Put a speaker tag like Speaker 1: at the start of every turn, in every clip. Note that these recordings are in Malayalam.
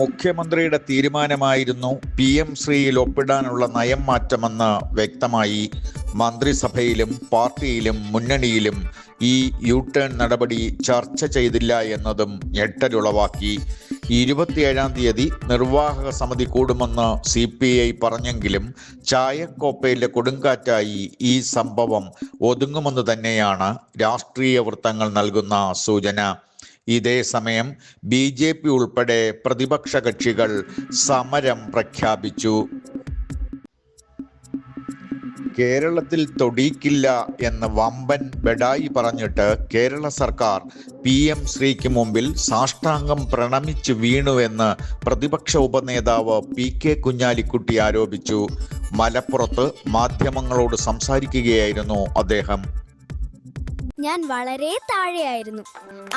Speaker 1: മുഖ്യമന്ത്രിയുടെ തീരുമാനമായിരുന്നു PM ശ്രീയിൽ ഒപ്പിടാനുള്ള നയം മാറ്റമെന്ന് വ്യക്തമായി. മന്ത്രിസഭയിലും പാർട്ടിയിലും മുന്നണിയിലും ഈ യു-ടേൺ നടപടി ചർച്ച ചെയ്തില്ല എന്നതും ഞെട്ടലുളവാക്കി. 27-ാം തീയതി നിർവാഹക സമിതി കൂടുമെന്ന് CPI പറഞ്ഞെങ്കിലും ചായക്കോപ്പയിലെ കൊടുങ്കാറ്റായി ഈ സംഭവം ഒതുങ്ങുമെന്ന് തന്നെയാണ് രാഷ്ട്രീയ വൃത്തങ്ങൾ നൽകുന്ന സൂചന. ഇതേ സമയം BJP ഉൾപ്പെടെ പ്രതിപക്ഷ കക്ഷികൾ സമരം പ്രഖ്യാപിച്ചു. കേരളത്തിൽ തൊടിയിക്കില്ല എന്ന് വമ്പൻ ബെഡായി പറഞ്ഞിട്ട് കേരള സർക്കാർ PM ശ്രീക്ക് മുമ്പിൽ സാഷ്ടാംഗം പ്രണമിച്ച് വീണുവെന്ന് പ്രതിപക്ഷ ഉപനേതാവ് PK കുഞ്ഞാലിക്കുട്ടി ആരോപിച്ചു. മലപ്പുറത്ത് മാധ്യമങ്ങളോട് സംസാരിക്കുകയായിരുന്നു അദ്ദേഹം.
Speaker 2: ഞാൻ വളരെ താഴെയായിരുന്നു.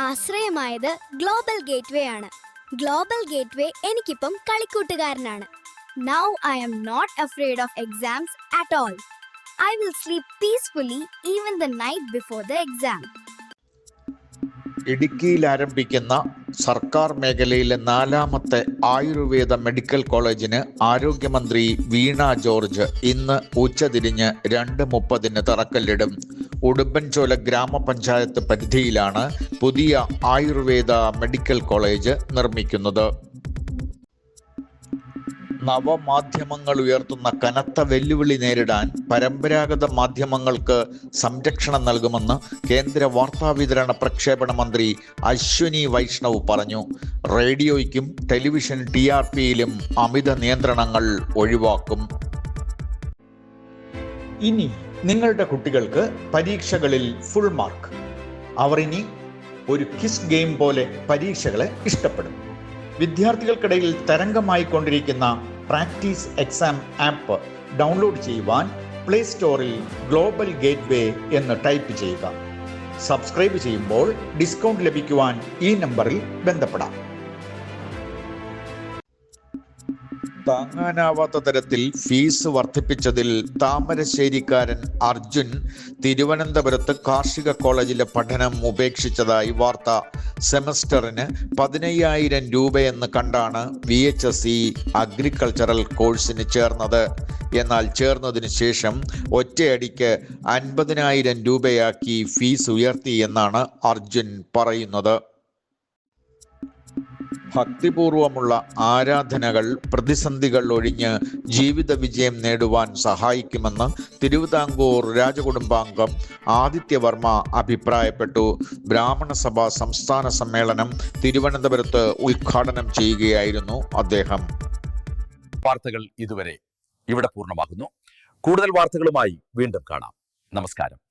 Speaker 2: ആശ്രയമായത് ഗ്ലോബൽ ഗേറ്റ്വേ ആണ്. ഗ്ലോബൽ ഗേറ്റ്വേ എനിക്കിപ്പം കളിക്കൂട്ടുകാരനാണ്. Now I am not afraid of exams at all. I will sleep peacefully even the night before the exam.
Speaker 1: ഇടുക്കിയിൽ ആരംഭിക്കുന്ന സർക്കാർ മേഖലയിലെ 4ാമത്തെ ആയുർവേദ മെഡിക്കൽ കോളേജിന് ആരോഗ്യമന്ത്രി വീണ ജോർജ് ഇന്ന് ഉച്ചതിരിഞ്ഞ് 2:30 തറക്കല്ലിടും. ഉടുമ്പൻചോല ഗ്രാമപഞ്ചായത്ത് പരിധിയിലാണ് പുതിയ ആയുർവേദ മെഡിക്കൽ കോളേജ് നിർമ്മിക്കുന്നത്. നവമാധ്യമങ്ങൾ ഉയർത്തുന്ന കനത്ത വെല്ലുവിളി നേരിടാൻ പരമ്പരാഗത മാധ്യമങ്ങൾക്ക് സംരക്ഷണം നൽകുമെന്ന് കേന്ദ്ര വാർത്താവിതരണ പ്രക്ഷേപണ മന്ത്രി അശ്വിനി വൈഷ്ണവ് പറഞ്ഞു. റേഡിയോയ്ക്കും ടെലിവിഷൻ TRPയിലും അമിത നിയന്ത്രണങ്ങൾ ഒഴിവാക്കും. ഇനി നിങ്ങളുടെ കുട്ടികൾക്ക് പരീക്ഷകളിൽ ഫുൾ മാർക്ക്. അവർ ഇനി ഒരു ക്വിസ് ഗെയിം പോലെ പരീക്ഷകളെ ഇഷ്ടപ്പെടും. വിദ്യാർത്ഥികൾക്കിടയിൽ തരംഗമായിക്കൊണ്ടിരിക്കുന്ന പ്രാക്ടീസ് എക്സാം ആപ്പ് ഡൗൺലോഡ് ചെയ്യുവാൻ പ്ലേ സ്റ്റോറിൽ ഗ്ലോബൽ ഗേറ്റ്വേ എന്ന് ടൈപ്പ് ചെയ്യുക. സബ്സ്ക്രൈബ് ചെയ്യുമ്പോൾ ഡിസ്കൗണ്ട് ലഭിക്കുവാൻ ഈ നമ്പറിൽ ബന്ധപ്പെടാം. താങ്ങാനാവാത്ത തരത്തിൽ ഫീസ് വർദ്ധിപ്പിച്ചതിൽ താമരശ്ശേരിക്കാരൻ അർജുൻ തിരുവനന്തപുരത്ത് കാർഷിക കോളേജിലെ പഠനം ഉപേക്ഷിച്ചതായി വാർത്ത. സെമസ്റ്ററിന് 15,000 രൂപയെന്ന് കണ്ടാണ് VHSE അഗ്രികൾച്ചറൽ കോഴ്സിന് ചേർന്നത്. എന്നാൽ ചേർന്നതിന് ശേഷം ഒറ്റയടിക്ക് 50,000 രൂപയാക്കി ഫീസ് ഉയർത്തി എന്നാണ് അർജുൻ പറയുന്നത്. ഭക്തിപൂർവമുള്ള ആരാധനകൾ പ്രതിസന്ധികൾ ഒഴിഞ്ഞ് ജീവിത വിജയം നേടുവാൻ സഹായിക്കുമെന്ന് തിരുവിതാംകൂർ രാജകുടുംബാംഗം ആദിത്യവർമ്മ അഭിപ്രായപ്പെട്ടു. ബ്രാഹ്മണ സഭ സംസ്ഥാന സമ്മേളനം തിരുവനന്തപുരത്ത് ഉദ്ഘാടനം ചെയ്യുകയായിരുന്നു അദ്ദേഹം.
Speaker 3: വാർത്തകൾ ഇതുവരെ ഇവിടെ പൂർണ്ണമാകുന്നു. കൂടുതൽ വാർത്തകളുമായി വീണ്ടും കാണാം. നമസ്കാരം.